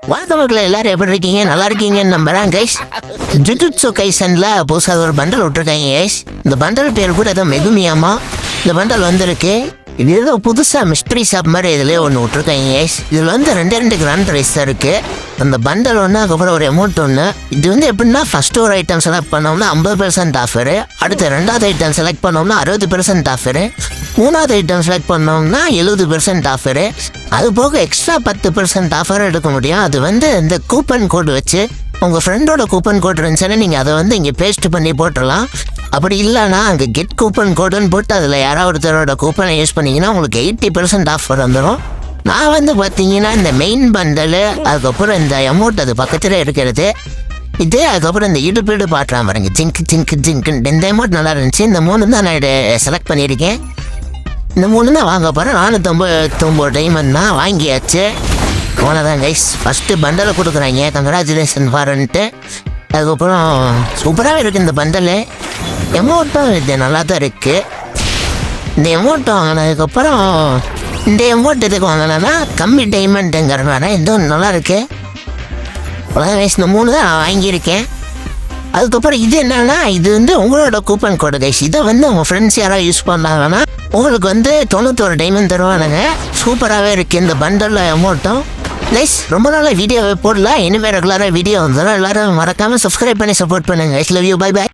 வாழ்த்தவர்களை எல்லாரும் எப்படி இருக்கீங்க? நல்லா இருக்கீங்கன்னு நம்புறேன் கைஸ். ஜுஜுட்சு கைசன்ல புதுசாக ஒரு பண்டல் விட்டுருக்காங்க கைஸ். இந்த பண்டல் பேர் கூட ஏதோ மெகுமியாமா. இந்த பண்டல் வந்திருக்கு. இது ஏதோ புதுசாக மிஸ்ட்ரி ஷாப் மாதிரி இதுலேயே ஒன்று விட்டுருக்காங்க கைஸ். இதில் வந்து ரெண்டு கிராண்ட் ப்ரைஸ் தான் இருக்குது. அந்த பண்டல் ஒன்று, அதுக்கப்புறம் ஒரு அமௌண்ட் ஒன்று. இது வந்து எப்படின்னா ஃபஸ்ட்டு ஒரு ஐட்டம் செலக்ட் பண்ணோம்னா 50% ஆஃபரு, அடுத்து ரெண்டாவது ஐட்டம் செலக்ட் பண்ணோம்னா 60% ஆஃபரு, மூணாவது ஐட்டம் செலக்ட் பண்ணோம்னா 70% ஆஃபரு. அது போக எக்ஸ்ட்ரா 10% ஆஃபர் எடுக்க முடியும். அது வந்து இந்த கூப்பன் கோடு வச்சு உங்கள் ஃப்ரெண்டோட கூப்பன் கோடு இருந்துச்சுன்னா நீங்கள் அதை வந்து இங்கே பேஸ்ட் பண்ணி போட்டுடலாம். அப்படி இல்லைனா அங்கே கெட் கூப்பன் கோடுன்னு போட்டு அதில் யாராவது ஒருத்தரோட கூப்பனை யூஸ் பண்ணிங்கன்னா உங்களுக்கு 80% ஆஃபர் வந்துடும். நான் வந்து பார்த்தீங்கன்னா இந்த மெயின் பண்டலு, அதுக்கப்புறம் இந்த அமௌண்ட் அது பக்கத்தில் இருக்கிறது இது, அதுக்கப்புறம் இந்த இடுப்பீடு பாட்டுறான் பாருங்க, ஜிங்க்குன்னு இந்த அமௌண்ட் நல்லா இருந்துச்சு. இந்த 3 தான் நான் செலக்ட் பண்ணியிருக்கேன். இந்த 3 தான் வாங்க போகிறேன். 499 டைமண்ட் தான் வாங்கியாச்சு. அவ்வளோதான் கைஸ். ஃபஸ்ட்டு பண்டலை கொடுக்குறாங்க, கங்க்ராச்சுலேஷன் ஃபாரன்ட்டு. அதுக்கப்புறம் சூப்பராகவே இருக்குது இந்த பண்டலு. அமௌண்ட்டும் இது நல்லா தான் இருக்குது. இந்த அமௌண்ட் வாங்கினதுக்கப்புறம் இந்த அமௌண்ட் எதுக்கு வாங்கினா கம்மி டைமண்ட்டுங்கிறனால இதுவும் நல்லா இருக்குது. அவ்வளோதான் கைஸ். இந்த 3 தான் நான் வாங்கியிருக்கேன். அதுக்கப்புறம் இது என்னன்னா, இது வந்து உங்களோட கூப்பன் கோடு கைஸ். இதை வந்து உங்கள் ஃப்ரெண்ட்ஸ் யாராவது யூஸ் பண்ணாங்கன்னா உங்களுக்கு வந்து 91 டைமண்ட் தருவானுங்க. சூப்பராகவே இருக்குது இந்த பண்டலில் அமௌண்ட்டும் கைஸ். ரொம்ப நாளாக வீடியோவை போடல, இனிமேல் ரெகுலராக வீடியோ வந்துடும். எல்லோரும் மறக்காமல் சப்ஸ்கிரைப் பண்ணி சப்போர்ட் பண்ணுங்கள். Love you, bye by.